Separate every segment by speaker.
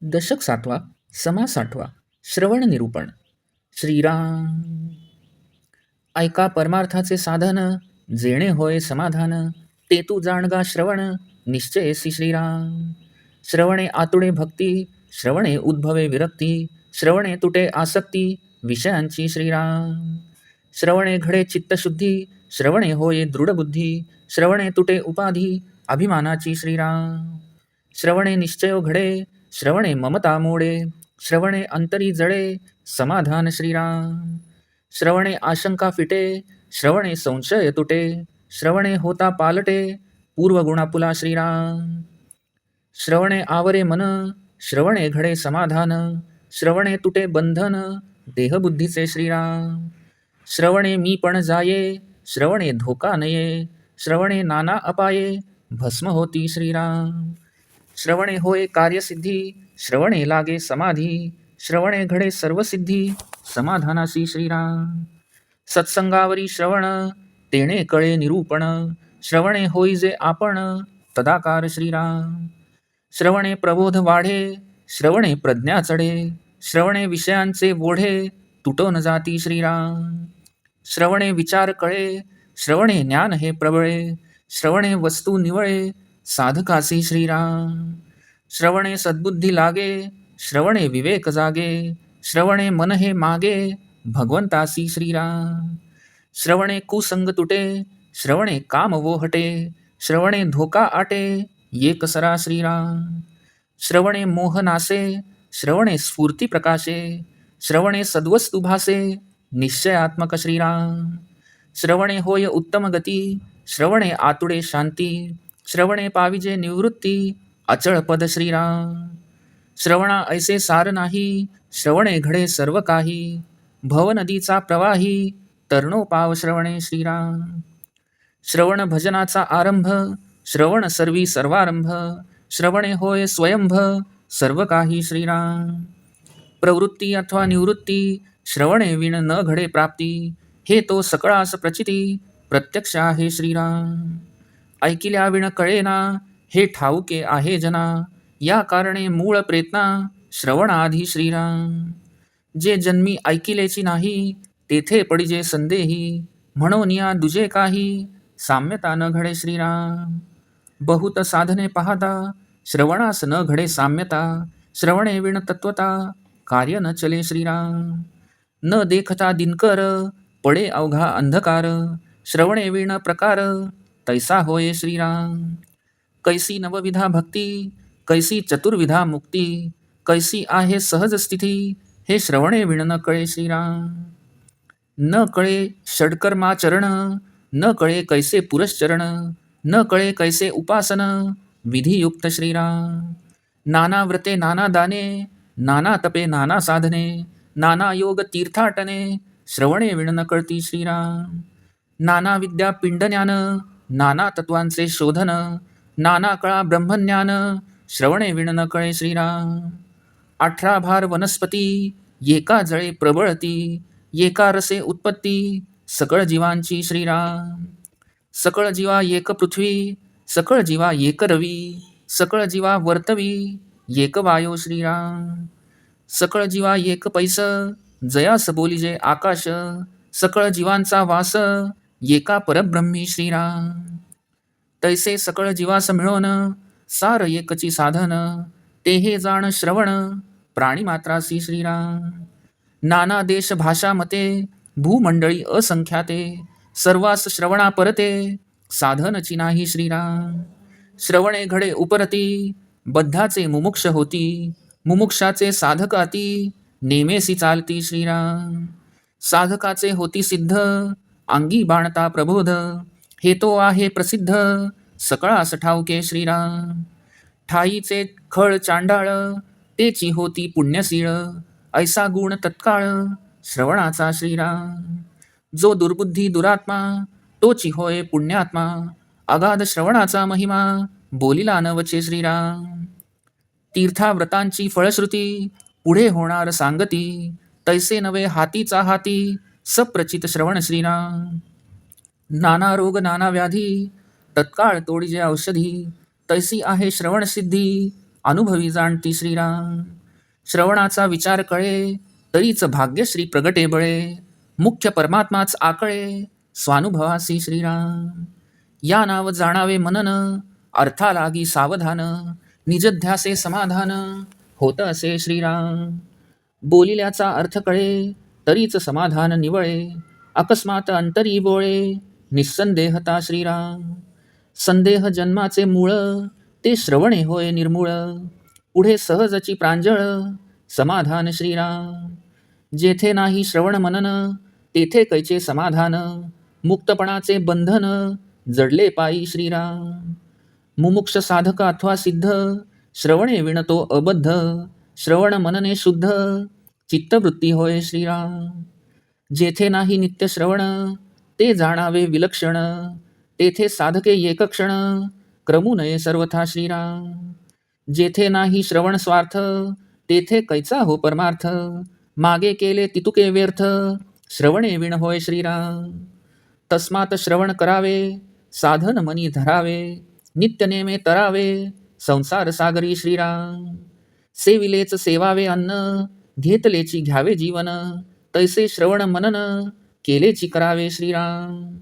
Speaker 1: दशक 7वा, समास 8वा. श्रवण निरूपण. श्रीराम. ऐका परमार्थाचे साधन, जेणे होय समाधान. ते तू जाणगा श्रवण, निश्चयसी श्रीराम. श्रवणे आतुडे भक्ती, श्रवणे उद्भवे विरक्ती. श्रवणे तुटे आसक्ती, विषयांची श्रीराम. श्रवणे घडे चित्तशुद्धी, श्रवणे होय दृढबुद्धी. श्रवणे तुटे उपाधी, अभिमानाची श्रीराम. श्रवणे निश्चयो घडे, श्रवणे ममता मोडे. श्रवणे अंतरी जळे, समाधान श्रीराम. श्रवणे आशंका फिटे, श्रवणे संशय तुटे. श्रवणे होता पालटे, पूर्वगुणापुला श्रीराम. श्रवणे आवरे मन, श्रवणे घडे समाधान. श्रवणे तुटे बंधन, देहबुद्धीचे श्रीराम. श्रवणे मी पण जाये, श्रवणे धोका नये. श्रवणे नाना अपाये, भस्म होती श्रीराम. श्रवणे होय कार्यसिद्धी, श्रवणे लागे समाधी. श्रवणे घडे सर्वसिद्धी, समाधानासी श्रीराम. सत्संगावरी श्रवण, तेणे कळे निरूपण. श्रवणे होई जे आपण, तदाकार श्रीराम. श्रवणे प्रबोध वाढे, श्रवणे प्रज्ञा चढे. श्रवणे विषयांचे ओढे, तुटून जाती श्रीराम. श्रवणे विचार कळे, श्रवणे ज्ञान हे प्रबळे. श्रवणे वस्तू निवळे, साधकासी श्रीराम. श्रवणे सद्बुद्धी लागे, श्रवणे विवेक जागे. श्रवणे मन हे मागे, भगवंतासी श्रीराम. श्रवणे कुसंग तुटे, श्रवणे काम वो हटे. श्रवणे धोका आटे, एक सरा श्रीराम. श्रवणे मोह नासे, श्रवणे स्फूर्ती प्रकाशे. श्रवणे सद्वस्तु भासे, निश्चयात्मक श्रीराम. श्रवणे होय उत्तम गती, श्रवणे आतुडे शांती. श्रवणे पाविजे निवृत्ती, अचळ पद श्रीराम. श्रवणा ऐसे सार नाही, श्रवणे घडे सर्व काही. भवनदीचा प्रवाही, तरणो पाव श्रवणे श्रीराम. श्रवण भजनाचा आरंभ, श्रवण सर्वी सर्वारंभ. श्रवणे होय स्वयंभ, सर्व काही श्रीराम. प्रवृत्ती अथवा निवृत्ती, श्रवणे विण न घडे प्राप्ती. हे तो सकळास प्रचिती, प्रत्यक्ष आहे श्रीराम. ऐकिल्या विण कळेना, हे ठाऊके आहे जना. या कारणे मूळ प्रेतना, श्रवणाधी श्रीराम. जे जन्मी ऐकिलेची नाही, तेथे पडिजे संदेही. म्हणून या दुजे काही, साम्यता न घडे श्रीराम. बहुत साधने पाहता, श्रवणास न घडे साम्यता. श्रवणे विण तत्वता, कार्य न चले श्रीराम. न देखता दिनकर, पडे अवघा अंधकार. श्रवणे विण प्रकार, तैसा होय श्रीराम. कैसी नवविधा भक्ती, कैसी चतुर्विधा मुक्ती. कैसी आहे सहज स्थिती, हे श्रवणे विण न कळे श्रीराम. न कळे षड्कर्माचरण, न कळे कैसे पुरश्चरण. न कळे कैसे उपासन, विधियुक्त श्रीराम. नाना व्रते नाना दाने, नाना तपे नाना साधने. नाना योग तीर्थाटने, श्रवणे विण न कळती श्रीराम. नाना विद्या पिंडज्ञान, नाना तत्वांचे शोधन. नाना कळा ब्रह्मज्ञान, श्रवणे विण न कळे श्रीराम. 18 भार वनस्पती, एका जळे प्रबळती. एका रसे उत्पत्ती, सकळ जीवांची श्रीराम. सकळ जीवा एक पृथ्वी, सकळ जीवा एक रवी. सकळ जीवा वर्तवी, एक वायो श्रीराम. सकळ जीवा एक पैस, जयास बोलिजे आकाश. सकळ जीवांचा वास, एका परब्रह्मी श्रीराम. तैसे सकळ जीवास मिळवण, सार एकची साधन. ते हे जाण श्रवण, प्राणीमात्रासी श्रीराम. नाना देश भाषा मते, भूमंडळी असंख्याते. सर्वास श्रवणा परते, साधनची नाही श्रीराम. श्रवणे घडे उपरती, बद्धाचे मुमुक्ष होती. मुमुक्षाचे साधक अति, नेमेसी चालती श्रीराम. साधकाचे होती सिद्ध, अंगी बाणता प्रबोध. हे तो आहे प्रसिद्ध, सकळास ठाऊके श्रीराम. ठाईचे खळ चांडाळ, तेची होती पुण्यशीळ. ऐसा गुण तत्काळ, श्रवणाचा श्रीराम. जो दुर्बुद्धी दुरात्मा, तोची होय पुण्यात्मा. अगाध श्रवणाचा महिमा, बोलिला नवचे श्रीराम. तीर्थाव्रतांची फळश्रुती, पुढे होणार सांगती. तैसे नवे हातीचा हाती, सप्रचित श्रवण श्रीराम. नाना रोग नाना व्याधी, तत्काळ तोडीजे औषधी. तैसी आहे श्रवण सिद्धी, अनुभवी जाणती श्रीराम. श्रवणाचा विचार कळे, तरीच भाग्यश्री प्रगटे बळे. मुख्य परमात्माच आकळे, स्वानुभवासी श्रीराम. या नाव जाणावे मनन, अर्था लागी सावधान. निजध्यासे समाधान, होत असे श्रीराम. बोलिल्याचा अर्थ कळे, तरीच समाधान निवळे. अकस्मात अंतरी बोळे, निस्संदेहता श्रीराम. संदेह जन्माचे मूळ, ते श्रवणे होय निर्मूळ. पुढे सहजची प्रांजळ, समाधान श्रीराम. जेथे नाही श्रवण मनन, तेथे कैचे समाधान. मुक्तपणाचे बंधन, जडले पायी श्रीराम. मुमुक्ष साधक अथवा सिद्ध, श्रवणे विणतो अबद्ध. श्रवण मनने शुद्ध, चित्तवृत्ती होय श्रीराम. जेथे नाही नित्य श्रवण, ते जाणावे विलक्षण. तेथे साधके एकक्षण, क्रमू नये सर्वथा श्रीराम. जेथे नाही श्रवण स्वार्थ, तेथे कैचा हो परमार्थ. मागे केले तितुके व्यर्थ, श्रवणे विण होय श्रीराम. तस्मात श्रवण करावे, साधन मनी धरावे. नित्य नेमे तरावे, संसार सागरी श्रीराम. सेविलेच सेवावे अन्न, घेतलेची घ्यावे जीवन. तैसे श्रवण मनन, केलेची करावे श्रीराम.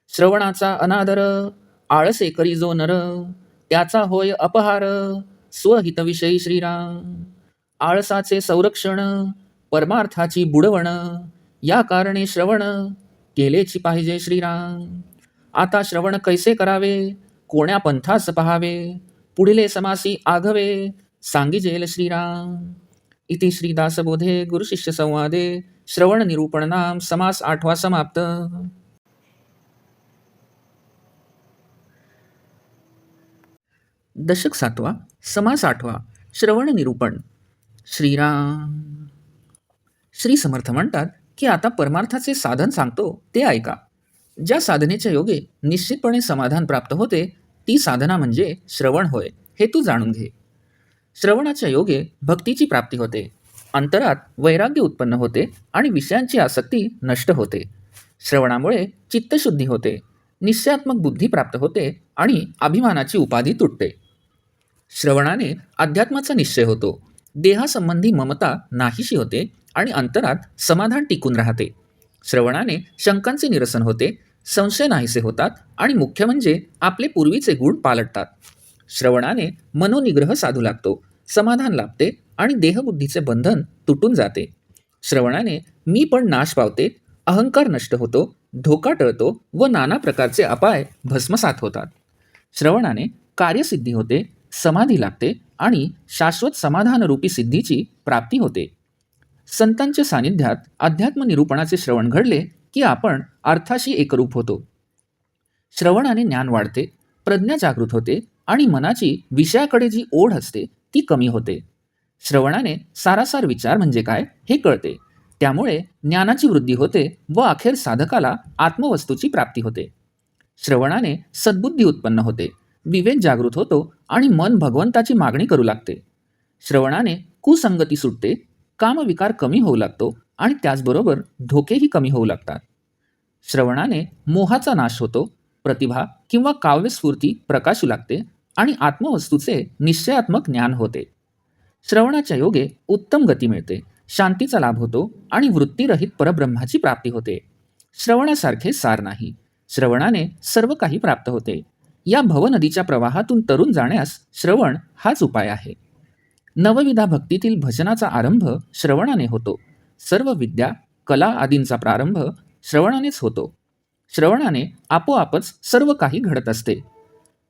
Speaker 1: श्रवणाचा अनादर, आळसे करी जो नर. त्याचा होय अपहार, स्वहितविषयी श्रीराम. आळसाचे संरक्षण, परमार्थाची बुडवण. या कारणे श्रवण, केलेची पाहिजे श्रीराम. आता श्रवण कैसे करावे, कोण्या पंथास पहावे. पुढिले समासी आघवे, सांगिजेल श्रीराम. इति श्रीदासबोधे गुरुशिष्य संवादे श्रवण निरूपण नाम समास 8वा समाप्त. दशक 7वा समास 8वा श्रवण निरूपण. श्रीराम. श्री समर्थ म्हणतात की आता परमार्थाचे साधन सांगतो ते ऐका. ज्या साधनेच्या योगे निश्चितपणे समाधान प्राप्त होते, ती साधना म्हणजे श्रवण होय, हे तू जाणून घे. श्रवणाच्या योगे भक्तीची प्राप्ती होते, अंतरात वैराग्य उत्पन्न होते आणि विषयांची आसक्ती नष्ट होते. श्रवणामुळे चित्तशुद्धी होते, निश्चयात्मक बुद्धी प्राप्त होते आणि अभिमानाची उपाधी तुटते. श्रवणाने अध्यात्माचा निश्चय होतो, देहासंबंधी ममता नाहीशी होते आणि अंतरात समाधान टिकून राहते. श्रवणाने शंकांचे निरसन होते, संशय नाहीसे होतात आणि मुख्य म्हणजे आपले पूर्वीचे गुण पालटतात. श्रवणाने मनोनिग्रह साधू लागतो, समाधान लाभते आणि देहबुद्धीचे बंधन तुटून जाते. श्रवणाने मी पण नाश पावते, अहंकार नष्ट होतो, धोका टळतो व नाना प्रकारचे अपाय भस्मसात होतात. श्रवणाने कार्यसिद्धी होते, समाधी लागते आणि शाश्वत समाधानरूपी सिद्धीची प्राप्ती होते. संतांच्या सानिध्यात अध्यात्म निरूपणाचे श्रवण घडले की आपण अर्थाशी एकरूप होतो. श्रवणाने ज्ञान वाढते, प्रज्ञा जागृत होते आणि मनाची विषयाकडे जी ओढ असते ती कमी होते. श्रवणाने सारासार विचार म्हणजे काय हे कळते, त्यामुळे ज्ञानाची वृद्धी होते व अखेर साधकाला आत्मवस्तूची प्राप्ती होते. श्रवणाने सद्बुद्धी उत्पन्न होते, विवेक जागृत होतो आणि मन भगवंताची मागणी करू लागते. श्रवणाने कुसंगती सुटते, कामविकार कमी होऊ लागतो आणि त्याचबरोबर धोकेही कमी होऊ लागतात. श्रवणाने मोहाचा नाश होतो, प्रतिभा किंवा काव्यस्फूर्ती प्रकाशू लागते आणि आत्मवस्तूचे निश्चयात्मक ज्ञान होते. श्रवणाच्या योगे उत्तम गती मिळते, शांतीचा लाभ होतो आणि वृत्तीरहित परब्रह्माची प्राप्ती होते. श्रवणासारखे सार नाही. श्रवणाने सर्व काही प्राप्त होते. या भवनदीच्या प्रवाहातून तरुण जाण्यास श्रवण हाच उपाय आहे. नवविधा भक्तीतील भजनाचा आरंभ श्रवणाने होतो. सर्व विद्या, कला आदींचा प्रारंभ श्रवणानेच होतो. श्रवणाने आपोआपच सर्व काही घडत असते.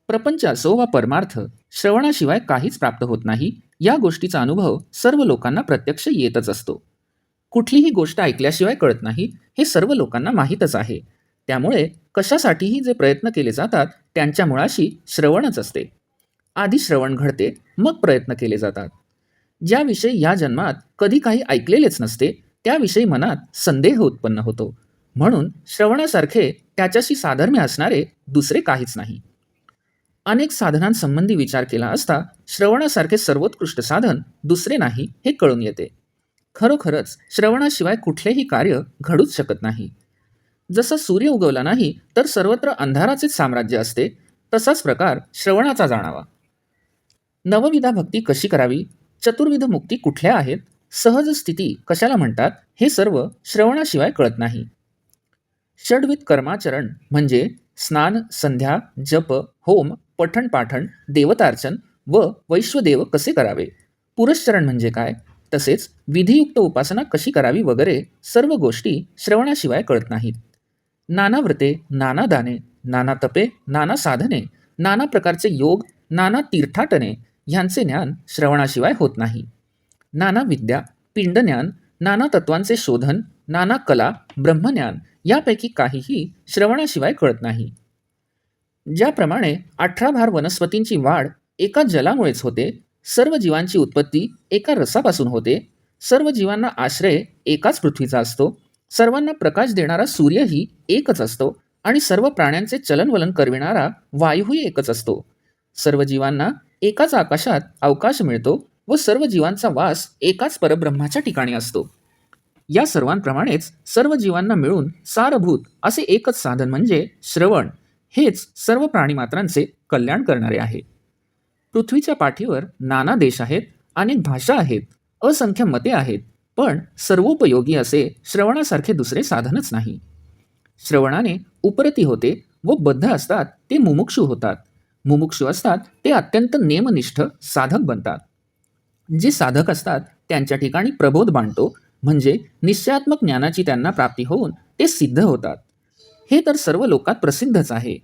Speaker 1: प्रपंच असो वा परमार्थ, श्रवणाशिवाय काहीच प्राप्त होत नाही. या गोष्टीचा अनुभव सर्व लोकांना प्रत्यक्ष येतच असतो. कुठलीही गोष्ट ऐकल्याशिवाय कळत नाही हे सर्व लोकांना माहीतच आहे. त्यामुळे कशासाठीही जे प्रयत्न केले जातात त्यांच्या मुळाशी श्रवणच असते. आधी श्रवण घडते, मग प्रयत्न केले जातात. ज्याविषयी या जन्मात कधी काही ऐकलेलेच नसते त्याविषयी मनात संदेह उत्पन्न होतो. म्हणून श्रवणासारखे त्याच्याशी साधर्म्य असणारे दुसरे काहीच नाही. अनेक साधनांसंबंधी विचार केला असता श्रवणासारखे सर्वोत्कृष्ट साधन दुसरे नाही हे कळून येते. खरोखरच श्रवणाशिवाय कुठलेही कार्य घडूच शकत नाही. जसा सूर्य उगवला नाही तर सर्वत्र अंधाराचेच साम्राज्य असते, तसाच प्रकार श्रवणाचा जाणावा. नवविधा भक्ती कशी करावी, चतुर्विध मुक्ती कुठल्या आहेत, सहज स्थिती कशाला म्हणतात, हे सर्व श्रवणाशिवाय कळत नाही. षड्विध कर्माचरण म्हणजे स्नान, संध्या, जप, होम, पठण पाठण, देवतार्चन व वैश्वदेव कसे करावे, पुरश्चरण म्हणजे काय, तसेच विधियुक्त उपासना कशी करावी वगैरे सर्व गोष्टी श्रवणाशिवाय कळत नाहीत. नाना व्रते, नाना दाने, नाना तपे, नाना साधने, नाना प्रकारचे योग, नाना तीर्थाटने ह्यांचे ज्ञान श्रवणाशिवाय होत नाही. नाना विद्या, पिंडज्ञान, नाना तत्वांचे शोधन, नाना कला, ब्रह्मज्ञान यापैकी काहीही श्रवणाशिवाय कळत नाही. ज्याप्रमाणे 18 भार वनस्पतींची वाढ एका जलामुळेच होते, सर्व जीवांची उत्पत्ती एका रसापासून होते, सर्व जीवांना आश्रय एकाच पृथ्वीचा असतो, सर्वांना प्रकाश देणारा सूर्यही एकच असतो आणि सर्व प्राण्यांचे चलनवलन करविणारा वायूही एकच असतो. सर्व जीवांना एकाच आकाशात अवकाश मिळतो व सर्व जीवांचा वास एकाच परब्रह्माच्या ठिकाणी असतो. या सर्वांप्रमाणेच सर्व जीवांना मिळून सारभूत असे एकच साधन म्हणजे श्रवण हेच सर्व प्राणीमात्रांचे कल्याण करणारे आहे. पृथ्वीच्या पाठीवर नाना देश आहेत, अनेक भाषा आहेत, असंख्य मते आहेत, पण सर्वोपयोगी असे श्रवणासारखे दुसरे साधनच नाही. श्रवणाने उपरती होते व बद्ध असतात ते मुमुक्षू होतात, मुमुक्षू असतात ते अत्यंत नेमनिष्ठ साधक बनतात. जे साधक असतात त्यांच्या ठिकाणी प्रबोध बांधतो, म्हणजे निश्चयात्मक ज्ञानाची त्यांना प्राप्ती होऊन ते सिद्ध होतात. हे तर सर्व लोकात प्रसिद्धच आहे.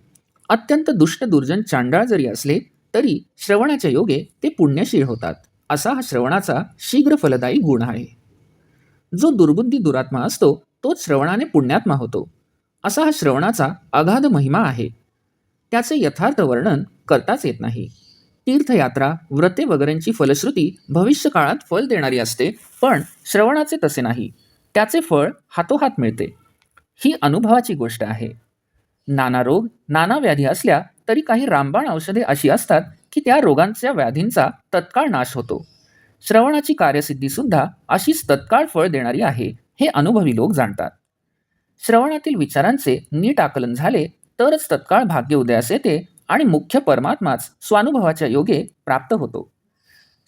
Speaker 1: अत्यंत दुष्ट दुर्जन चांडाळ जरी असले तरी श्रवणाच्या योगे ते पुण्यशील होतात. असा हा श्रवणाचा शीघ्र फलदायी गुण आहे. जो दुर्बुद्धी दुरात्मा असतो तोच श्रवणाने पुण्यात्मा होतो. असा हा श्रवणाचा अगाध महिमा आहे. त्याचे यथार्थ वर्णन करताच येत नाही. तीर्थयात्रा, व्रते वगैरेंची फलश्रुती भविष्य काळात फल देणारी असते, पण श्रवणाचे तसे नाही. त्याचे फळ हातोहात मिळते. ही अनुभवाची गोष्ट आहे. नाना रोग, नाना व्याधी असल्या तरी काही रामबाण औषधे अशी असतात की त्या रोगांच्या व्याधींचा तत्काळ नाश होतो. श्रवणाची कार्यसिद्धीसुद्धा अशीच तत्काळ फळ देणारी आहे, हे अनुभवी लोक जाणतात. श्रवणातील विचारांचे नीट आकलन झाले तरच तत्काळ भाग्य उदयास येते आणि मुख्य परमात्माच स्वानुभवाच्या योगे प्राप्त होतो.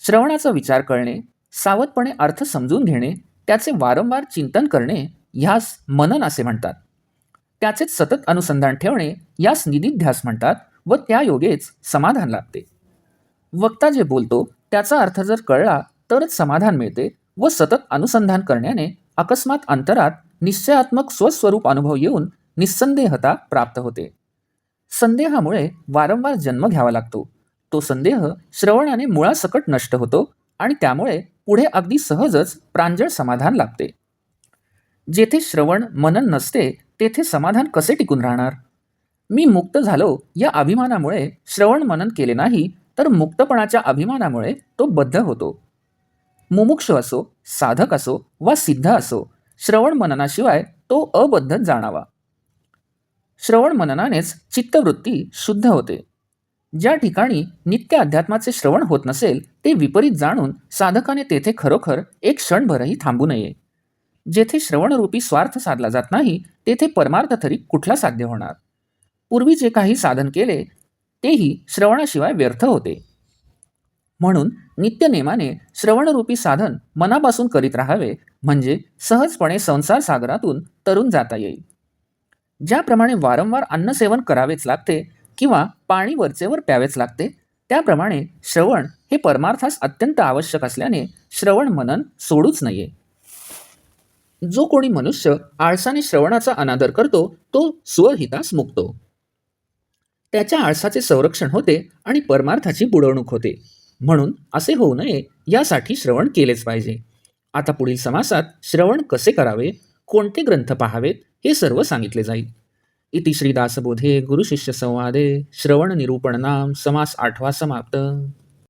Speaker 1: श्रवणाचा विचार करणे, सावधपणे अर्थ समजून घेणे, त्याचे वारंवार चिंतन करणे ह्यास मनन असे म्हणतात. त्याचेच सतत अनुसंधान ठेवणे यास निदिध्यास म्हणतात व त्या योगेच समाधान लाभते. वक्ता जे बोलतो त्याचा अर्थ जर कळला तरच समाधान मिळते व सतत अनुसंधान करण्याने अकस्मात अंतरात निश्चयात्मक स्वस्वरूप अनुभव येऊन निस्संदेहता प्राप्त होते. संदेहामुळे वारंवार जन्म घ्यावा लागतो. तो संदेह श्रवणाने मुळासकट नष्ट होतो आणि त्यामुळे पुढे अगदी सहजच प्रांजळ समाधान लाभते. जेथे श्रवण मनन नसते तेथे समाधान कसे टिकून राहणार? मी मुक्त झालो या अभिमानामुळे श्रवण मनन केले नाही तर मुक्तपणाच्या अभिमानामुळे तो बद्ध होतो. मुमुक्षु असो, साधक असो वा सिद्ध असो, श्रवण मननाशिवाय तो अबद्ध जाणावा. श्रवण मननानेच चित्तवृत्ती शुद्ध होते. ज्या ठिकाणी नित्य अध्यात्माचे श्रवण होत नसेल ते विपरीत जाणून साधकाने तेथे खरोखर एक क्षणभरही थांबू नये. जेथे श्रवणरूपी स्वार्थ साधला जात नाही तेथे परमार्थ तरी कुठला साध्य होणार? पूर्वी जे काही साधन केले तेही श्रवणाशिवाय व्यर्थ होते. म्हणून नित्यनेमाने श्रवणरूपी साधन मनापासून करीत राहावे, म्हणजे सहजपणे संसार सागरातून तरून जाता येईल. ज्याप्रमाणे वारंवार अन्नसेवन करावेच लागते किंवा पाणी वरचेवर प्यावेच लागते, त्याप्रमाणे श्रवण हे परमार्थास अत्यंत आवश्यक असल्याने श्रवण मनन सोडूच नये. जो कोणी मनुष्य आळसाने श्रवणाचा अनादर करतो तो स्वहितास मुक्तो. त्याच्या आळसाचे संरक्षण होते आणि परमार्थाची बुडवणूक होते. म्हणून असे होऊ नये यासाठी श्रवण केलेच पाहिजे. आता पुढील समासात श्रवण कसे करावे, कोणते ग्रंथ पाहावेत हे सर्व सांगितले जाईल. इति श्री दासबोधे गुरुशिष्य संवादे श्रवण निरूपण नाम समास 8वा समाप्त.